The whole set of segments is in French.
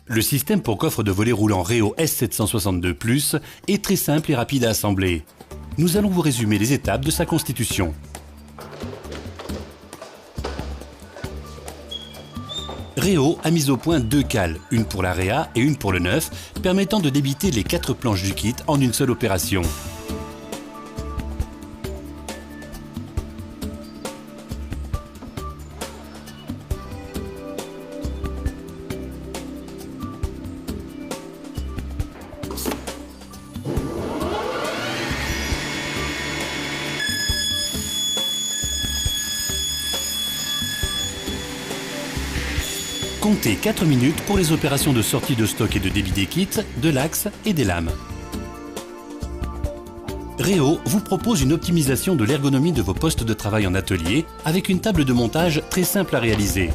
Le système pour coffre de volets roulant Réo S762+, est très simple et rapide à assembler. Nous allons vous résumer les étapes de sa constitution. Réo a mis au point 2 cales, une pour la réa et une pour le neuf, permettant de débiter les 4 planches du kit en une seule opération. Comptez 4 minutes pour les opérations de sortie de stock et de débit des kits, de l'axe et des lames. Réo vous propose une optimisation de l'ergonomie de vos postes de travail en atelier avec une table de montage très simple à réaliser.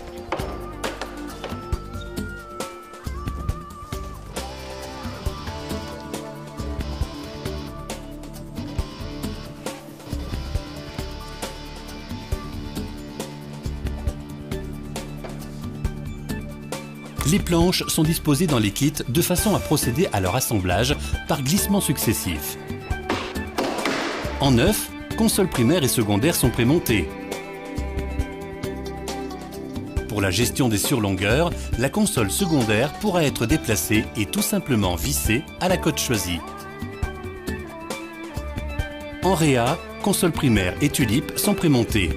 Les planches sont disposées dans les kits de façon à procéder à leur assemblage par glissement successif. En neuf, consoles primaires et secondaires sont prémontées. Pour la gestion des surlongueurs, la console secondaire pourra être déplacée et tout simplement vissée à la cote choisie. En réa, console primaire et tulipe sont prémontées.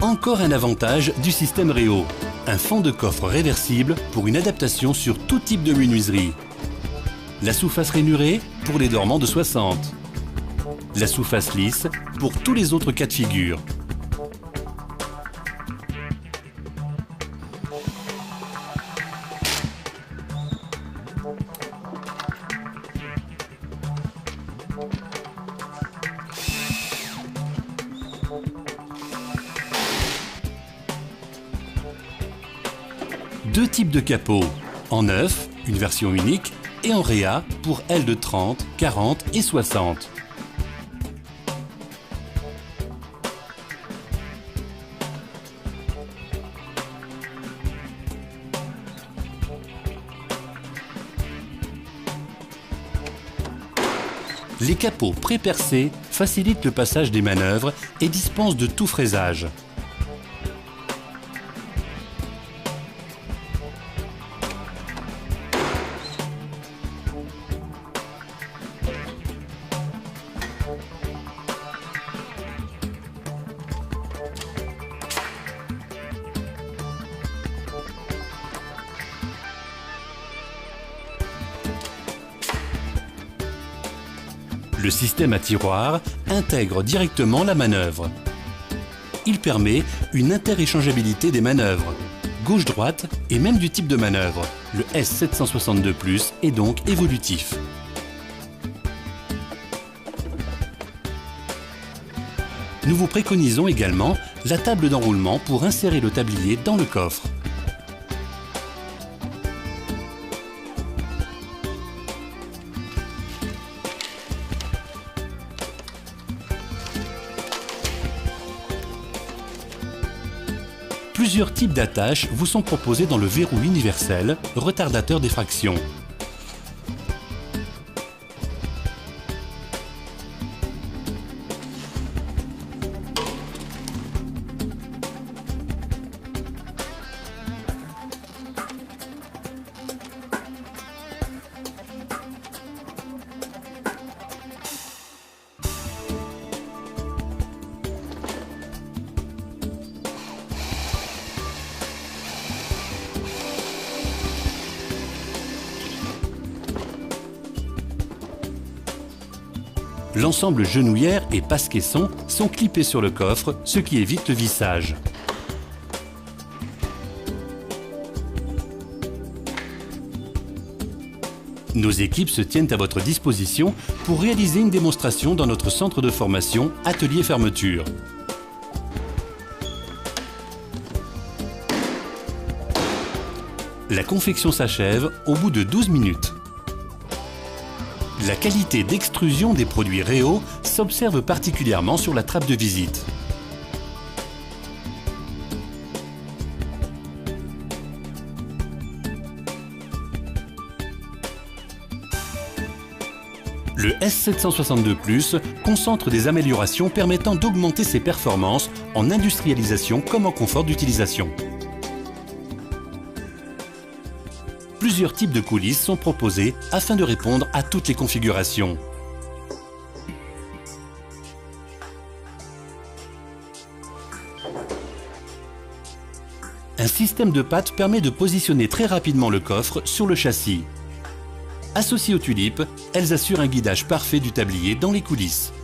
Encore un avantage du système Réo, un fond de coffre réversible pour une adaptation sur tout type de menuiserie. La sous-face rainurée pour les dormants de 60. La sous-face lisse pour tous les autres cas de figure. Deux types de capots, en neuf, une version unique, et en réa pour ailes de 30, 40 et 60. Les capots pré-percés facilitent le passage des manœuvres et dispensent de tout fraisage. Le système à tiroir intègre directement la manœuvre. Il permet une interéchangeabilité des manœuvres, gauche-droite et même du type de manœuvre. Le S762+ est donc évolutif. Nous vous préconisons également la table d'enroulement pour insérer le tablier dans le coffre. Plusieurs types d'attaches vous sont proposés dans le verrou universel, retardateur d'effraction. L'ensemble genouillère et passe-caisson sont clippés sur le coffre, ce qui évite le vissage. Nos équipes se tiennent à votre disposition pour réaliser une démonstration dans notre centre de formation Atelier Fermeture. La confection s'achève au bout de 12 minutes. La qualité d'extrusion des produits Réo s'observe particulièrement sur la trappe de visite. Le S762 Plus concentre des améliorations permettant d'augmenter ses performances en industrialisation comme en confort d'utilisation. Plusieurs types de coulisses sont proposés afin de répondre à toutes les configurations. Un système de pattes permet de positionner très rapidement le coffre sur le châssis. Associées aux tulipes, elles assurent un guidage parfait du tablier dans les coulisses.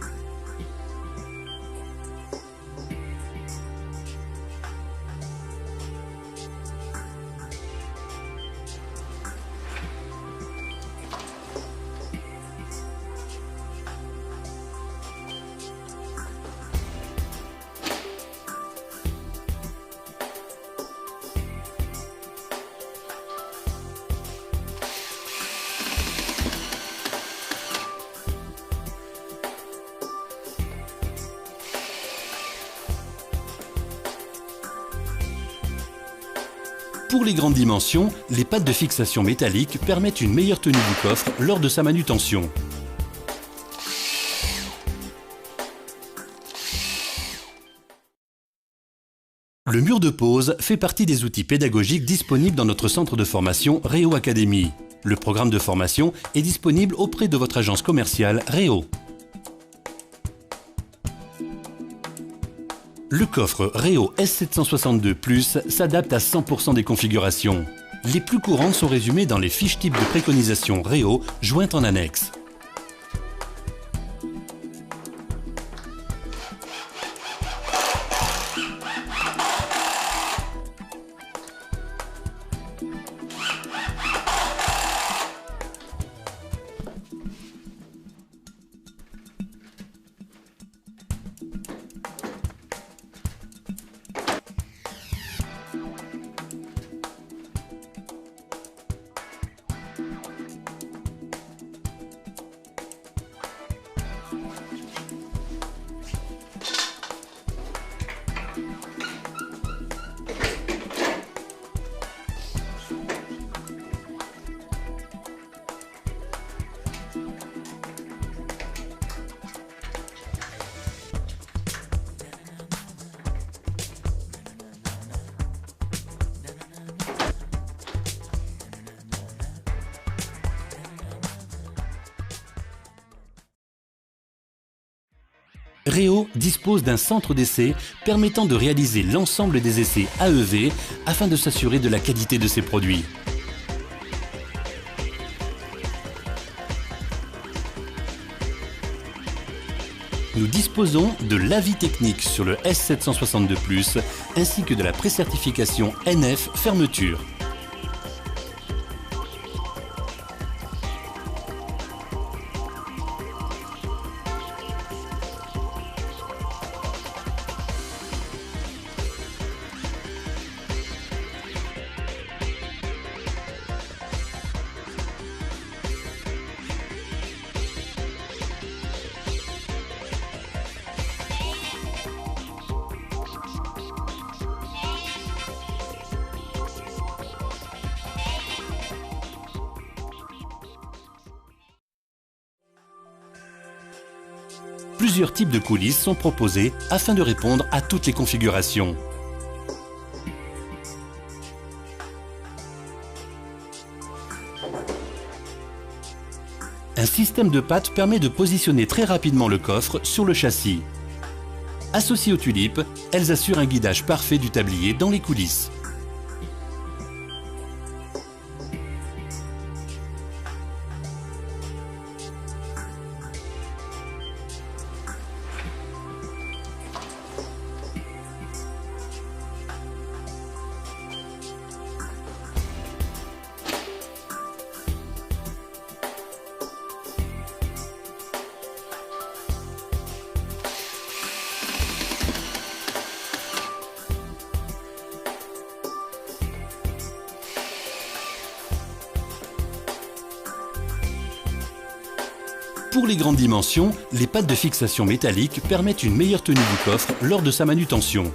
Pour les grandes dimensions, les pattes de fixation métalliques permettent une meilleure tenue du coffre lors de sa manutention. Le mur de pose fait partie des outils pédagogiques disponibles dans notre centre de formation Réo Academy. Le programme de formation est disponible auprès de votre agence commerciale Réo. Le coffre Réo S762 Plus s'adapte à 100% des configurations. Les plus courantes sont résumées dans les fiches types de préconisation Réo jointes en annexe. Réo dispose d'un centre d'essai permettant de réaliser l'ensemble des essais AEV afin de s'assurer de la qualité de ses produits. Nous disposons de l'avis technique sur le S762 Plus ainsi que de la précertification NF fermeture. Plusieurs types de coulisses sont proposés afin de répondre à toutes les configurations. Un système de pattes permet de positionner très rapidement le coffre sur le châssis. Associées aux tulipes, elles assurent un guidage parfait du tablier dans les coulisses. Pour les grandes dimensions, les pattes de fixation métalliques permettent une meilleure tenue du coffre lors de sa manutention.